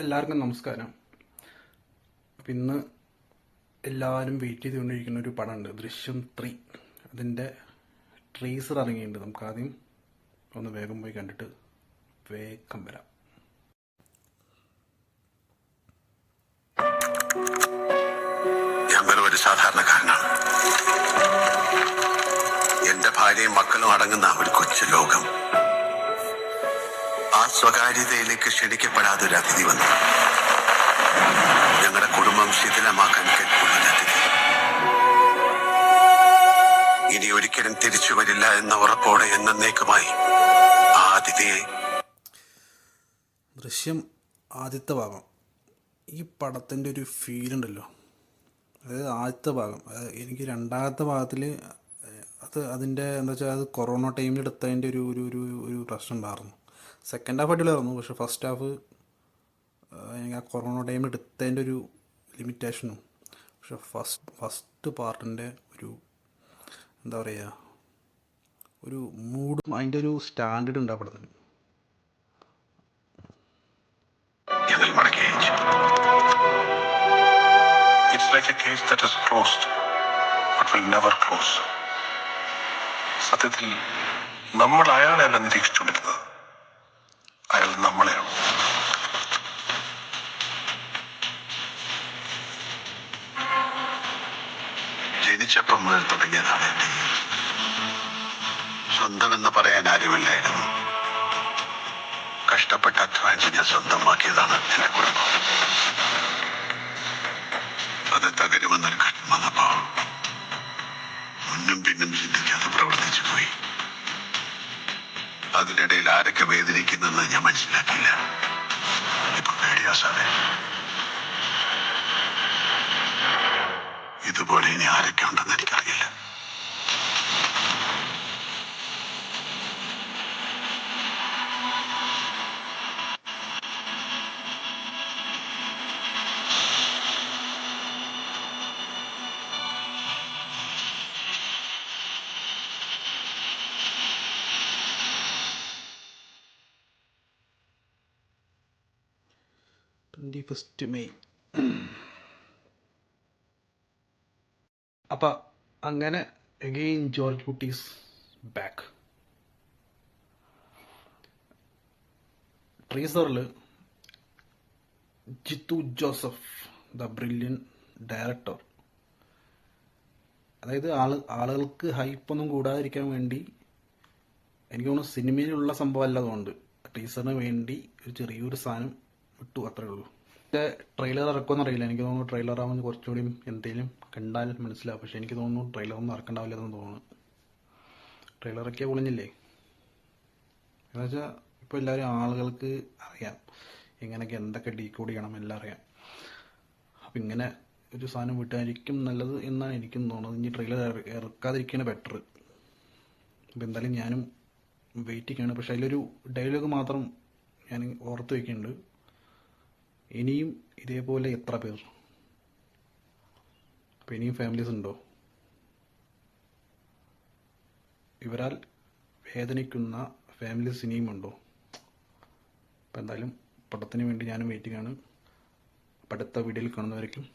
എല്ലാവർക്കും നമസ്കാരം. അപ്പം ഇന്ന് എല്ലാവരും വെയിറ്റ് ചെയ്തുകൊണ്ടിരിക്കുന്ന ഒരു പടമുണ്ട്, ദൃശ്യം 3. അതിൻ്റെ ട്രീസർ ഇറങ്ങിയിട്ടുണ്ട്. നമുക്ക് ആദ്യം ഒന്ന് വേഗം പോയി കണ്ടിട്ട് വേഗം വരാം. ഞാൻ വെറും ഒരു സാധാരണക്കാരനാണ്. എന്റെ ഭാര്യയും മക്കളും അടങ്ങുന്ന ഒരു കൊച്ചു ലോകം. ആ സ്വകാര്യതയിലേക്ക് ക്ഷണിക്കപ്പെടാതെ ഒരു അതിഥി വന്നു. ഞങ്ങളുടെ കുടുംബം ശിഥിലമാക്കാൻ കെൽപ്പുള്ള അതിഥി ഇനി ഒരിക്കലും തിരിച്ചു വരില്ല എന്ന ഉറപ്പോടെ എന്നേക്കുമായി ആ അതിഥിയെ. ദൃശ്യം ആദ്യത്തെ ഭാഗം, ഈ പടത്തിൻ്റെ ഒരു ഫീലുണ്ടല്ലോ, അതായത് ആദ്യത്തെ ഭാഗം. എനിക്ക് രണ്ടാമത്തെ ഭാഗത്തിൽ അതിൻ്റെ എന്താ വെച്ചാൽ അത് കൊറോണ ടൈമിൽ എടുത്തതിൻ്റെ ഒരു ഒരു ഒരു ഒരു പ്രശ്നം ഉണ്ടായിരുന്നു. സെക്കൻഡ് ഹാഫ് അടിപൊളിയായിരുന്നു, പക്ഷേ ഫസ്റ്റ് ഹാഫ് എനിക്ക് ആ കൊറോണ ടൈമിൽ എടുത്തതിൻ്റെ ഒരു ലിമിറ്റേഷനും. പക്ഷെ ഫസ്റ്റ് പാർട്ടിൻ്റെ ഒരു എന്താ പറയുക, ഒരു മൂഡും അതിൻ്റെ ഒരു സ്റ്റാൻഡേർഡ് ഉണ്ട് ആ പടത്തിന്. It's like a case that is closed but will never close. സത്യത്തിൽ നമ്മൾ അയാളെയല്ല നിരീക്ഷിച്ചുകൊണ്ടിരുന്നത്, അയാൾ നമ്മളെയാണ്. ജനിച്ചപ്പം മുതൽ തുടങ്ങിയതാണ് എന്റെ സ്വന്തമെന്ന് പറയാൻ ആരുമില്ലായിരുന്നു. കഷ്ടപ്പെട്ട് അധ്വാനിച്ച് ഞാൻ സ്വന്തമാക്കിയതാണ് എന്റെ കുടുംബം. അത് തകരുമെന്നൊരു ഘട്ടം വന്നപ്പോ മുന്നും പിന്നും ചിന്തിക്കാതെ പ്രവർത്തിച്ചു പോയി. അതിനിടയിൽ ആരൊക്കെ വേദനിക്കുന്നെന്ന് ഞാൻ മനസ്സിലാക്കിയില്ല. ഇപ്പൊ പേടിയാ സാറേ, ഇതുപോലെ ഇനി ആരൊക്കെ ഉണ്ടെന്ന് എനിക്കറിയില്ല. May 21. അപ്പം അങ്ങനെ അഗെയിൻ ജോർജ് കുട്ടീസ് ബാക്ക്. ട്രീസറിൽ Jeethu Joseph, the brilliant director, അതായത് ആളുകൾക്ക് ഹൈപ്പൊന്നും കൂടാതിരിക്കാൻ വേണ്ടി, എനിക്ക് തോന്നുന്നു സിനിമയിലുള്ള സംഭവം അല്ലതുകൊണ്ട് ടീസറിന് വേണ്ടി ഒരു ചെറിയൊരു സാധനം വിട്ടു, അത്രേ ഉള്ളൂ. ട്രെയിലർ ഇറക്കുമെന്ന് അറിയില്ല. എനിക്ക് തോന്നുന്നു ട്രെയിലർ ആവുമ്പോൾ കുറച്ചുകൂടി എന്തെങ്കിലും കണ്ടാൽ മനസ്സിലാവും. പക്ഷെ എനിക്ക് തോന്നുന്നു ട്രെയിലറൊന്നും ഇറക്കണ്ടാവില്ലെന്ന് തോന്നുന്നു. ട്രെയിലർ ഇറക്കിയാൽ പൊളിഞ്ഞില്ലേ? എന്നുവെച്ചാൽ ഇപ്പോൾ എല്ലാവരും ആളുകൾക്ക് അറിയാം എങ്ങനെയൊക്കെ എന്തൊക്കെ ഡീകോഡ് ചെയ്യണം, എല്ലാം അറിയാം. അപ്പം ഇങ്ങനെ ഒരു സാധനം വിട്ടായിരിക്കും നല്ലത് എന്നാണ് എനിക്കും തോന്നുന്നത്. ഇനി ട്രെയിലർ ഇറക്കാതിരിക്കുകയാണ് ബെറ്റർ. അപ്പം എന്തായാലും ഞാനും വെയിറ്റ് ചെയ്യാണ്. പക്ഷെ അതിലൊരു ഡയലോഗ് മാത്രം ഞാൻ ഓർത്ത് വയ്ക്കുന്നുണ്ട്. ഇനിയും ഇതേപോലെ എത്ര പേർ, അപ്പം ഇനിയും ഫാമിലീസ് ഉണ്ടോ, ഇവരാൽ വേദനിക്കുന്ന ഫാമിലീസ് ഇനിയും ഉണ്ടോ? അപ്പം എന്തായാലും പടത്തിന് വേണ്ടി ഞാനും വെയിറ്റിംഗ് ആണ്. അടുത്ത വീഡിയോയിൽ കാണുന്നവരേക്കും